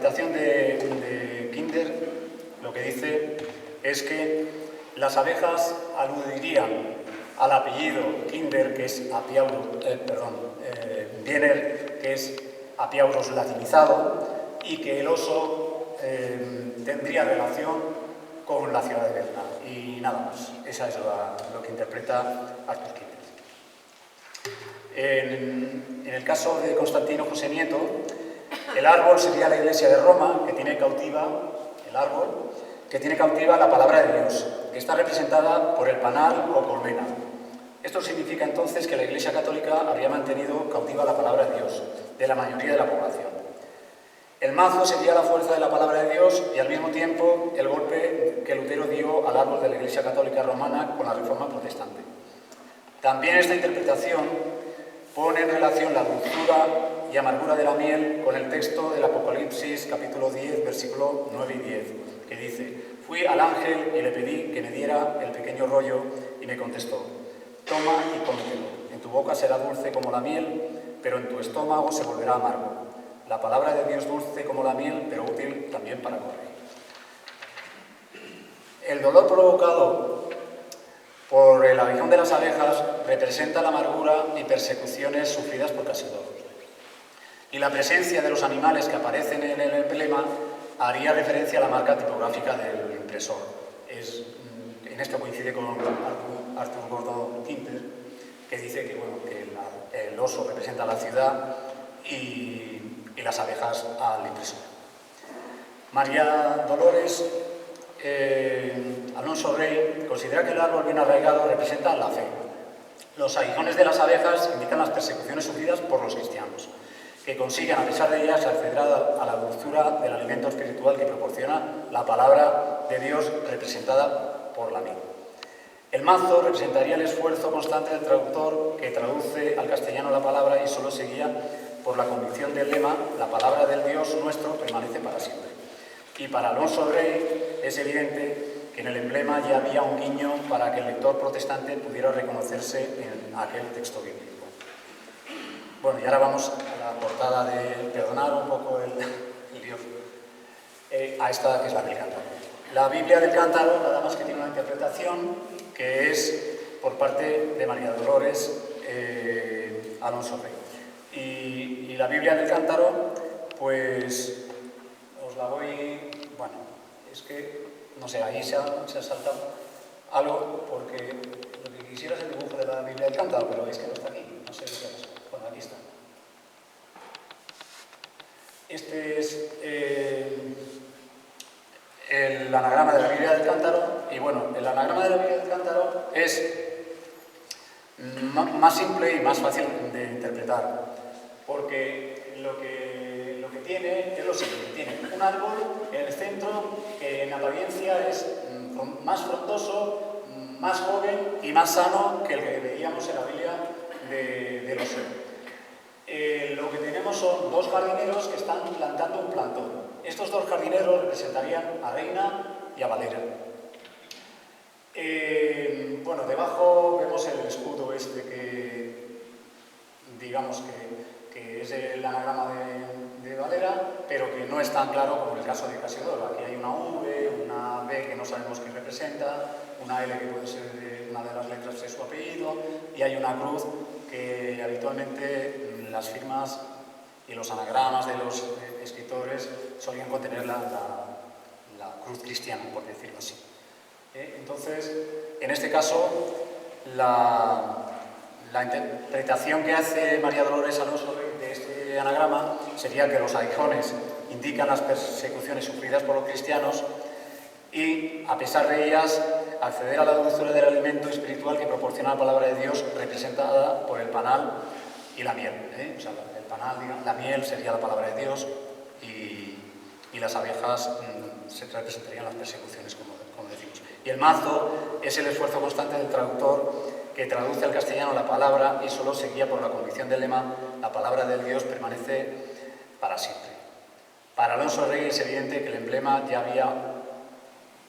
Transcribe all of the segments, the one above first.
interpretación de Kinder lo que dice es que las abejas aludirían al apellido Kinder, que es Wiener, que es Apiauros latinizado, y que el oso tendría relación con la ciudad de Berna. Y nada más, esa es lo que interpreta Arthur Kinder. En el caso de Constantino José Nieto, el árbol sería la iglesia de Roma, que tiene cautiva, la palabra de Dios, que está representada por el panal o colmena. Esto significa entonces que la Iglesia Católica habría mantenido cautiva la palabra de Dios, de la mayoría de la población. El mazo sería la fuerza de la palabra de Dios y al mismo tiempo el golpe que Lutero dio al árbol de la Iglesia Católica Romana con la Reforma Protestante. También esta interpretación pone en relación la dulzura y amargura de la miel con el texto del Apocalipsis, capítulo 10, versículo 9 y 10, que dice: fui al ángel y le pedí que me diera el pequeño rollo y me contestó: toma y cómetelo, en tu boca será dulce como la miel, pero en tu estómago se volverá amargo. La palabra de Dios dulce como la miel, pero útil también para corregir. El dolor provocado por el aguijón de las abejas representa la amargura y persecuciones sufridas por casi todos. Y la presencia de los animales que aparecen en el emblema haría referencia a la marca tipográfica del impresor. En esto coincide con Arthur Gordon Kinder, que dice que el oso representa la ciudad y las abejas al impresor. María Dolores Alonso Rey considera que el árbol bien arraigado representa la fe. Los aguijones de las abejas indican las persecuciones sufridas por los cristianos, que consiguen, a pesar de ellas, acceder a la dulzura del alimento espiritual que proporciona la palabra de Dios representada por la miel. El mazo representaría el esfuerzo constante del traductor que traduce al castellano la palabra y solo se guía por la convicción del lema: la palabra del Dios nuestro permanece para siempre. Y para Alonso Rey es evidente que en el emblema ya había un guiño para que el lector protestante pudiera reconocerse en aquel texto bíblico. Bueno, y ahora vamos a la portada de, perdonar un poco el lío, a esta que es la del cántaro. La Biblia del cántaro nada más que tiene una interpretación que es por parte de María Dolores Alonso Rey. Y la Biblia del cántaro, pues os la voy... Bueno, es que, no sé, ahí se ha saltado algo porque lo que quisiera es el dibujo de la Biblia del cántaro, pero es que no está aquí, no sé qué pasa. Bueno, aquí está. Este es el anagrama de la Biblia del cántaro, y bueno, el anagrama de la Biblia del cántaro es más simple y más fácil de interpretar, porque lo que tiene es lo siguiente: tiene un árbol en el centro que en apariencia es más frondoso, más joven y más sano que el que veíamos en la Biblia de los lo que tenemos son dos jardineros que están plantando un plantón. Estos dos jardineros representarían a Reina y a Valera. Bueno, debajo vemos el escudo este que, digamos que es el anagrama de Valera, pero que no es tan claro como en el caso de Casiodoro. Aquí hay una V, una B que no sabemos qué representa, una L que puede ser una de las letras de su apellido, y hay una cruz que habitualmente las firmas y los anagramas de los escritores solían contener la cruz cristiana, por decirlo así. Entonces, en este caso, la interpretación que hace María Dolores Alonso de este anagrama sería que los aguijones indican las persecuciones sufridas por los cristianos y, a pesar de ellas, acceder a la dulzura del alimento espiritual que proporciona la palabra de Dios, representada por el panal y la miel. O sea, el panal, la miel sería la palabra de Dios y las abejas se representarían las persecuciones, como decimos. Y el mazo es el esfuerzo constante del traductor que traduce al castellano la palabra y solo se guía por la convicción del lema: la palabra del Dios permanece para siempre. Para Alonso Rey es evidente que el emblema ya había...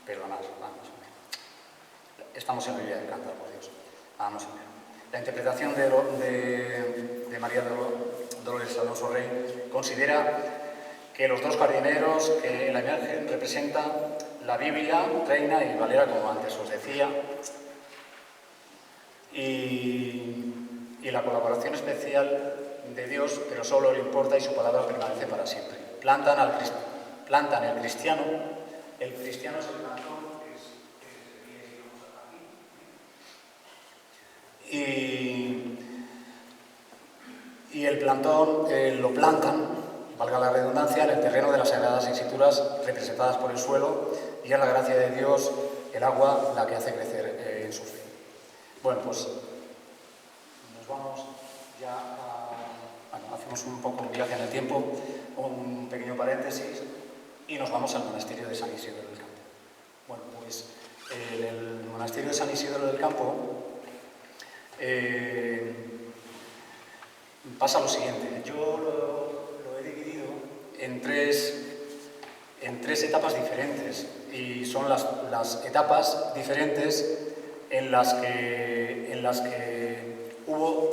Perdonad, vamos a ver. Estamos en la Biblia del cántaro, por Dios. Vamos a ver. La interpretación de María Dolores Alonso Rey considera que los dos jardineros, que la imagen representa la Biblia, Reina y Valera, como antes os decía, y la colaboración especial de Dios, pero solo le importa y su palabra permanece para siempre. Plantan el cristiano es el plantón, y el plantón lo plantan, valga la redundancia, en el terreno de las Sagradas Escrituras representadas por el suelo, y es la gracia de Dios, el agua, la que hace crecer en su fe. Bueno, pues nos vamos ya bueno, hacemos un poco un viaje en el tiempo, un pequeño paréntesis, y nos vamos al monasterio de San Isidro del Campo. Bueno, pues en el monasterio de San Isidro del Campo pasa lo siguiente. Yo lo he dividido en tres etapas diferentes, y son las etapas diferentes en las que hubo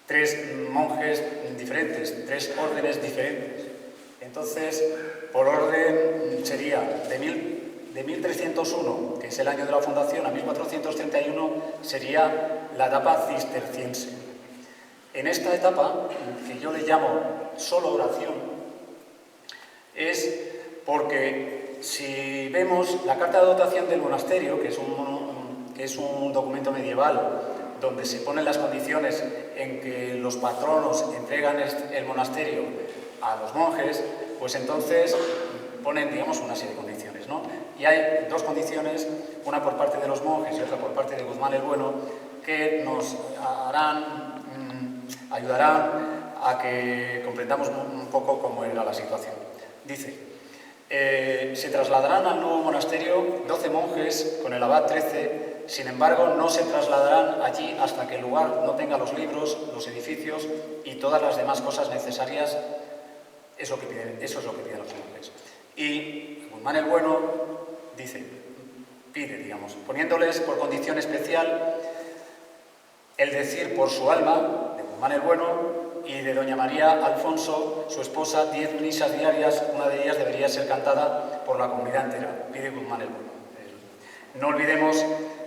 tres monjes diferentes, tres órdenes diferentes. Entonces, por orden sería de 1301, que es el año de la fundación, a 1431 sería la etapa cisterciense. En esta etapa, que yo le llamo solo oración, es porque si vemos la carta de dotación del monasterio, que es un documento medieval donde se ponen las condiciones en que los patronos entregan el monasterio a los monjes, pues entonces ponen, digamos, una serie de condiciones, ¿no? Y hay dos condiciones, una por parte de los monjes y otra por parte de Guzmán el Bueno, que nos ayudarán a que comprendamos un poco cómo era la situación. Dice: se trasladarán al nuevo monasterio 12 monjes con el abad 13. Sin embargo, no se trasladarán allí hasta que el lugar no tenga los libros, los edificios y todas las demás cosas necesarias. Eso es lo que piden los monjes. Y Guzmán el Bueno pide, digamos, poniéndoles por condición especial el decir por su alma, de Guzmán el Bueno, y de doña María Alfonso, su esposa, 10 misas diarias, una de ellas debería ser cantada por la comunidad entera, pide Guzmán el Bueno. No olvidemos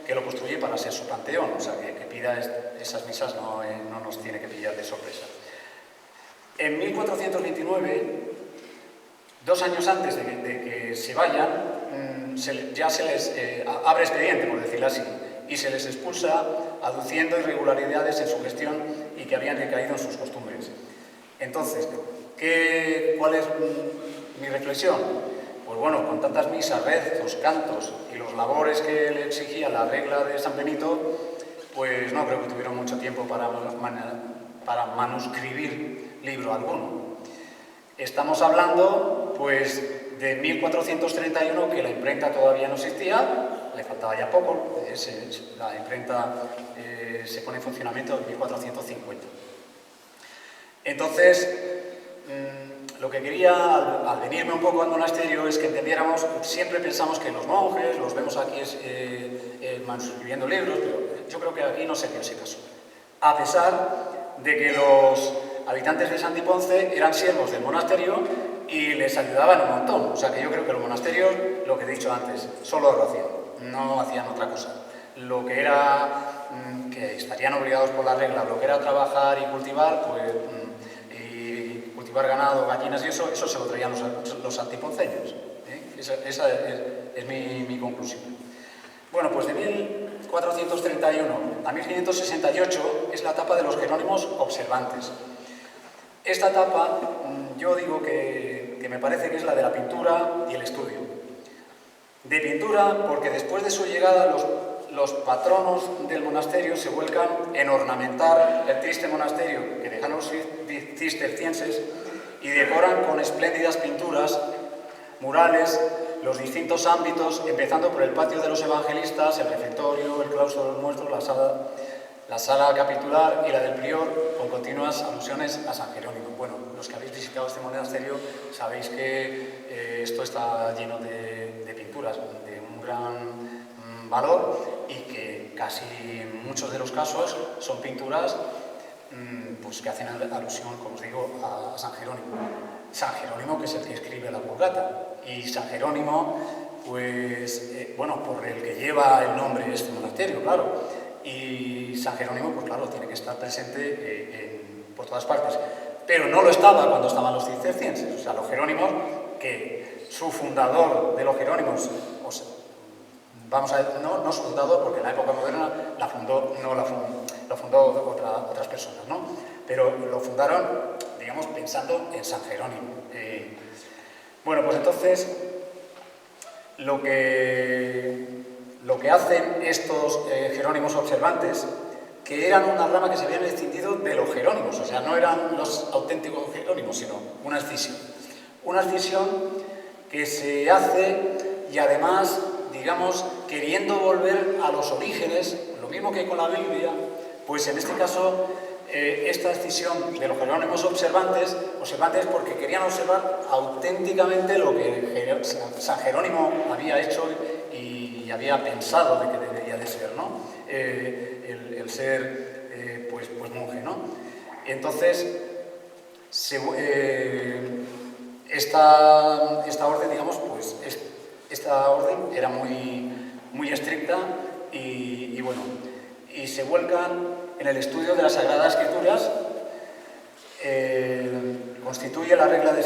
que lo construye para ser su panteón, o sea, que pida esas misas no nos tiene que pillar de sorpresa. En 1429, 2 años antes de que se vayan, ya se les abre expediente, por decirlo así, y se les expulsa aduciendo irregularidades en su gestión y que habían decaído en sus costumbres. Entonces, ¿cuál es mi reflexión? Pues bueno, con tantas misas, rezos, cantos y los labores que le exigía la regla de San Benito, pues no creo que tuvieron mucho tiempo para manuscribir libro alguno. Estamos hablando, pues, de 1431, que la imprenta todavía no existía, le faltaba ya poco, la imprenta se pone en funcionamiento en 1450. Entonces, lo que quería, al venirme un poco al monasterio, es que entendiéramos, siempre pensamos que los monjes, los vemos aquí escribiendo libros, pero yo creo que aquí no se dio ese caso. A pesar de que los habitantes de Santiponce eran siervos del monasterio y les ayudaban un montón. O sea que yo creo que los monasterios, lo que he dicho antes, solo oración, no hacían otra cosa. Lo que era, que estarían obligados por la regla, lo que era trabajar y cultivar, pues... ganado, gallinas y eso se lo traían los antiponceños. Esa es mi conclusión. Bueno, pues de 1431 a 1568 es la etapa de los jerónimos observantes. Esta etapa, yo digo que me parece que es la de la pintura y el estudio. De pintura, porque después de su llegada los patronos del monasterio se vuelcan en ornamentar el triste monasterio que dejaron los cistercienses y decoran con espléndidas pinturas, murales, los distintos ámbitos, empezando por el patio de los evangelistas, el refectorio, el claustro de los muertos, la sala capitular y la del prior, con continuas alusiones a San Jerónimo. Bueno, los que habéis visitado este monasterio sabéis que esto está lleno de pinturas de un gran valor y que casi en muchos de los casos son pinturas pues que hacen alusión, como os digo, a San Jerónimo. San Jerónimo, que es el que escribe la Vulgata, y San Jerónimo, pues, bueno, por el que lleva el nombre de este monasterio, claro, y San Jerónimo, pues claro, tiene que estar presente por todas partes, pero no lo estaba cuando estaban los cistercienses, o sea, los jerónimos, que su fundador de los jerónimos, o sea, vamos a ver, no su fundador, porque en la época moderna lo fundó otras personas, ¿no? Pero lo fundaron, digamos, pensando en San Jerónimo. Bueno, pues entonces, lo que hacen estos jerónimos observantes, que eran una rama que se habían escindido de los jerónimos, o sea, no eran los auténticos jerónimos, sino una escisión. Una escisión que se hace y además, digamos, queriendo volver a los orígenes, lo mismo que con la Biblia, pues en este caso, esta escisión de los jerónimos observantes porque querían observar auténticamente lo que San Jerónimo había hecho y había pensado de que debería de ser, ¿no? El ser, pues monje, ¿no? Entonces, esta orden, digamos, pues esta orden era muy estricta y bueno, y se vuelcan en el estudio de las Sagradas Escrituras. Constituye la regla de...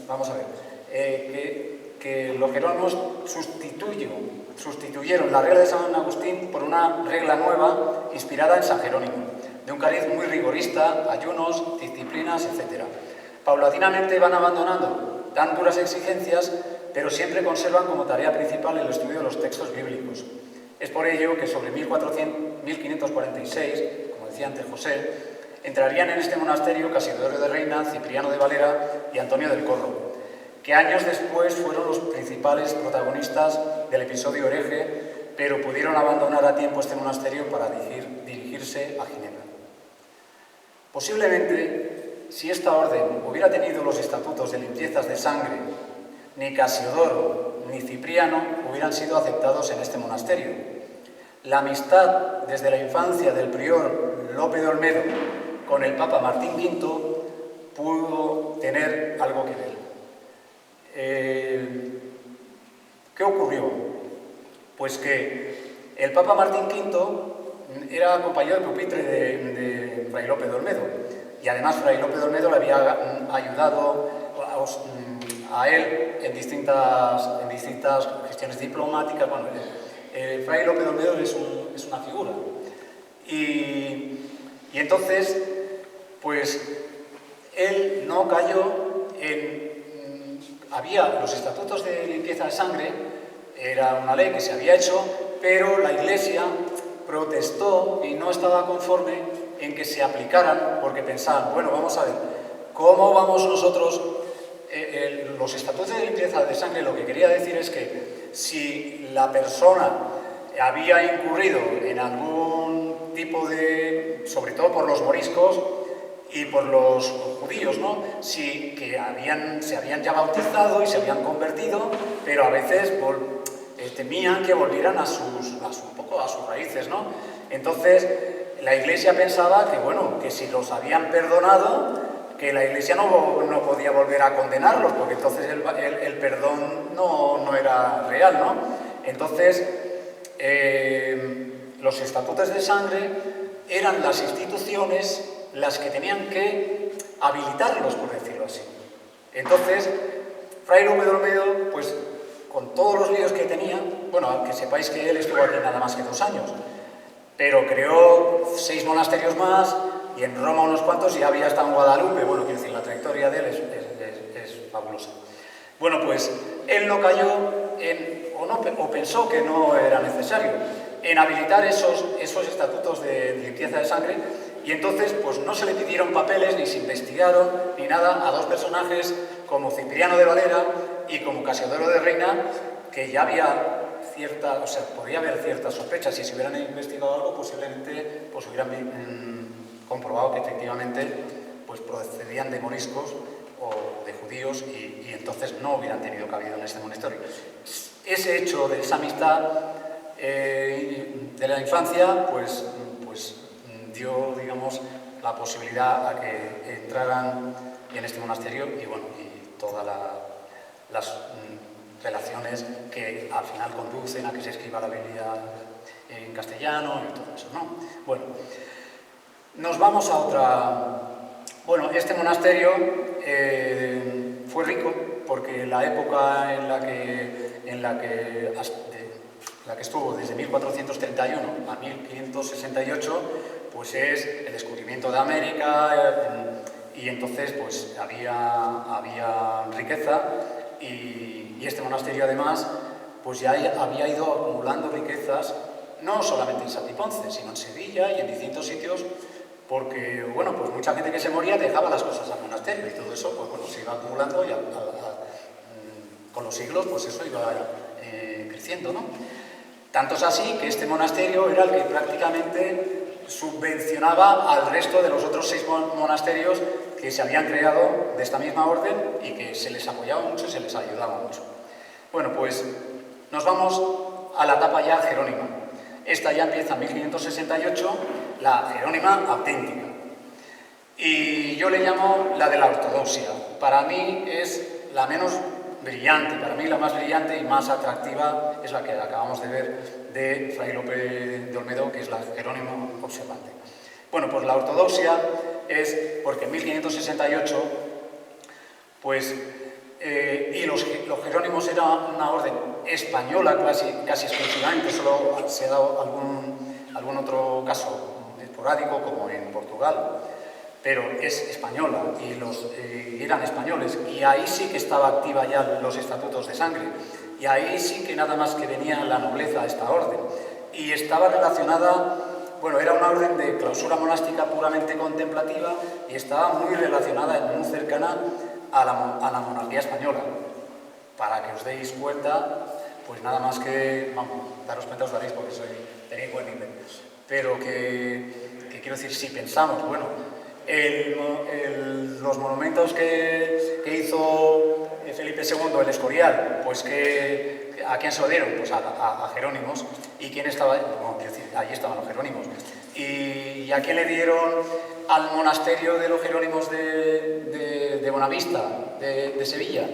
Vamos a ver, que los jerónimos sustituyeron la regla de San Agustín por una regla nueva inspirada en San Jerónimo, de un cariz muy rigorista, ayunos, disciplinas, etc. Paulatinamente van abandonando tan duras exigencias, pero siempre conservan como tarea principal el estudio de los textos bíblicos. Es por ello que sobre 1546, como decía antes José, entrarían en este monasterio Casiodoro de Reina, Cipriano de Valera y Antonio del Corro, que años después fueron los principales protagonistas del episodio hereje, pero pudieron abandonar a tiempo este monasterio para dirigirse a Ginebra. Posiblemente, si esta orden hubiera tenido los estatutos de limpiezas de sangre, ni Casiodoro ni Cipriano hubieran sido aceptados en este monasterio. La amistad desde la infancia del prior Lope de Olmedo con el Papa Martín V pudo tener algo que ver. ¿Qué ocurrió? Pues que el Papa Martín V era compañero de pupitre de Fray Lope de Olmedo, y además Fray Lope de Olmedo le había ayudado a él en distintas gestiones diplomáticas. Bueno, Fray Lope de Olmedo es una figura. Y entonces, pues, él no cayó en... Había los estatutos de limpieza de sangre, era una ley que se había hecho, pero la Iglesia protestó y no estaba conforme en que se aplicaran, porque pensaban, bueno, vamos a ver, ¿cómo vamos nosotros? Los estatutos de limpieza de sangre lo que quería decir es que si la persona había incurrido en algún tipo de, sobre todo por los moriscos y por los judíos, ¿no? Sí, que se habían ya bautizado y se habían convertido, pero a veces temían que volvieran a sus raíces, ¿no? Entonces, la Iglesia pensaba que, bueno, que si los habían perdonado, que la Iglesia no podía volver a condenarlos, porque entonces el perdón no era real, ¿no? Entonces, los estatutos de sangre eran las instituciones las que tenían que habilitarlos, por decirlo así. Entonces, Fray Lope de Olmedo, pues, con todos los líos que tenía, bueno, que sepáis que él estuvo aquí nada más que 2 años, pero creó 6 monasterios más, y en Roma unos cuantos, y había estado en Guadalupe. Bueno, quiero decir, la trayectoria de él es fabulosa. Bueno, pues él no cayó o pensó que no era necesario en habilitar esos estatutos de limpieza de sangre, y entonces pues no se le pidieron papeles, ni se investigaron, ni nada, a 2 personajes como Cipriano de Valera y como Casiodoro de Reina, que ya había podía haber ciertas sospechas. Si se hubieran investigado algo, posiblemente pues hubieran comprobado que efectivamente pues procedían de moriscos o de judíos, y entonces no hubieran tenido cabida en este monasterio. Ese hecho de esa amistad de la infancia pues dio, digamos, la posibilidad a que entraran en este monasterio y, bueno, y todas las relaciones que al final conducen a que se escriba la Biblia en castellano y todo eso, ¿no? Bueno, nos vamos a otra... Bueno, este monasterio fue rico porque la época en la que estuvo desde 1431 a 1568, pues es el descubrimiento de América, y entonces pues había riqueza, y este monasterio además pues ya había ido acumulando riquezas, no solamente en Santiponce, sino en Sevilla y en distintos sitios, porque, bueno, pues mucha gente que se moría dejaba las cosas al monasterio y todo eso, pues bueno, se iba acumulando y con los siglos, pues eso iba creciendo, ¿no? Tanto es así que este monasterio era el que prácticamente subvencionaba al resto de los otros 6 monasterios que se habían creado de esta misma orden y que se les apoyaba mucho y se les ayudaba mucho. Bueno, pues nos vamos a la etapa ya jerónima. Esta ya empieza en 1568, la jerónima auténtica. Y yo le llamo la de la ortodoxia. Para mí es la menos brillante, para mí la más brillante y más atractiva es la que acabamos de ver de Fray Lope de Olmedo, que es la jerónima observante. Bueno, pues la ortodoxia es porque en 1568, pues, y los jerónimos era una orden española casi exclusivamente, solo se ha dado algún otro caso esporádico, como en Portugal, pero es española y eran españoles, y ahí sí que estaba activa ya los estatutos de sangre, y ahí sí que nada más que venía la nobleza a esta orden, y estaba relacionada, bueno, era una orden de clausura monástica puramente contemplativa y estaba muy relacionada, muy cercana a la monarquía española. Para que os deis cuenta, pues nada más que, vamos, daros cuenta os daréis porque tenéis buen nivel, pero que quiero decir, si pensamos, bueno, los monumentos que hizo Felipe II, el Escorial, pues ¿a quién se lo dieron? Pues a Jerónimos. ¿Y quién estaba? Bueno, quiero decir, allí estaban los Jerónimos. ¿Y a quién le dieron? Al monasterio de los Jerónimos de Bonavista, de Sevilla.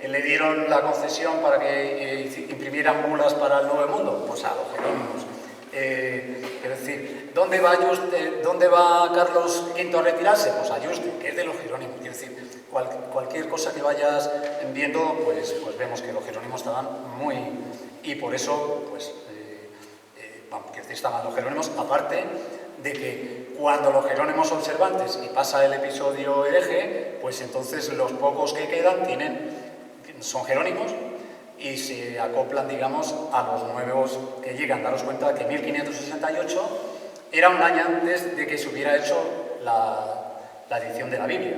Le dieron la concesión para que imprimieran bulas para el Nuevo Mundo, pues a los Jerónimos. Es decir, ¿dónde va Carlos V a retirarse? Pues a Yuste, que es de los Jerónimos. Es decir, cualquier cosa que vayas viendo, pues vemos que los Jerónimos estaban muy... Y por eso, pues, vamos, que estaban los Jerónimos, aparte de que cuando los Jerónimos observantes y pasa el episodio hereje, pues entonces los pocos que quedan son Jerónimos, y se acoplan, digamos, a los nuevos que llegan. Daros cuenta que 1568 era un año antes de que se hubiera hecho la edición de la Biblia.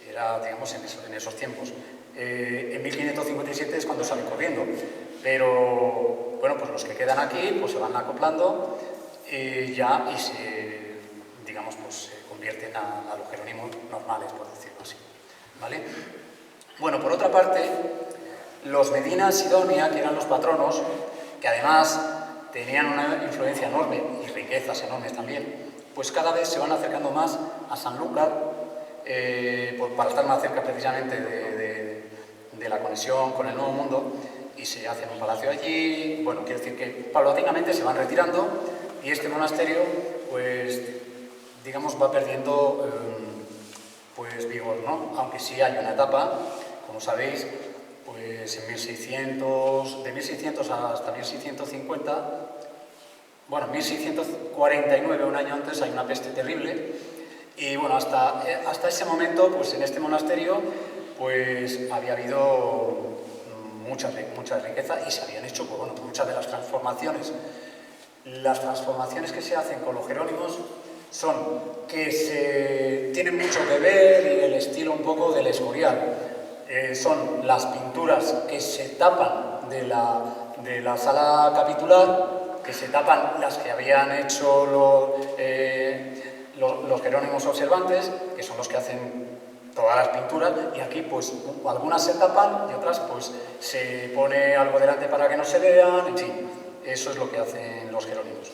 Era, digamos, en esos tiempos. En 1557 es cuando salen corriendo. Pero, bueno, pues los que quedan aquí pues se van acoplando y se, digamos, pues se convierten a los jerónimos normales, por decirlo así. ¿Vale? Bueno, por otra parte, los Medina Sidonia, que eran los patronos, que además tenían una influencia enorme y riquezas enormes también, pues cada vez se van acercando más a Sanlúcar para estar más cerca precisamente de la conexión con el Nuevo Mundo, y se hacen un palacio allí. Bueno, quiero decir que paulatinamente se van retirando y este monasterio, pues, digamos, va perdiendo pues vigor, ¿no? Aunque sí hay una etapa, como sabéis, pues en de 1600 hasta 1650, bueno, 1649, un año antes, hay una peste terrible, y bueno, hasta ese momento, pues en este monasterio, pues había habido mucha riqueza y se habían hecho, pues, bueno, muchas de las transformaciones. Las transformaciones que se hacen con los jerónimos son que tienen mucho que ver, y el estilo un poco del Escorial. Son las pinturas que se tapan de la sala capitular, que se tapan las que habían hecho los jerónimos observantes, que son los que hacen todas las pinturas, y aquí pues algunas se tapan y otras pues se pone algo delante para que no se vean, en fin, eso es lo que hacen los jerónimos.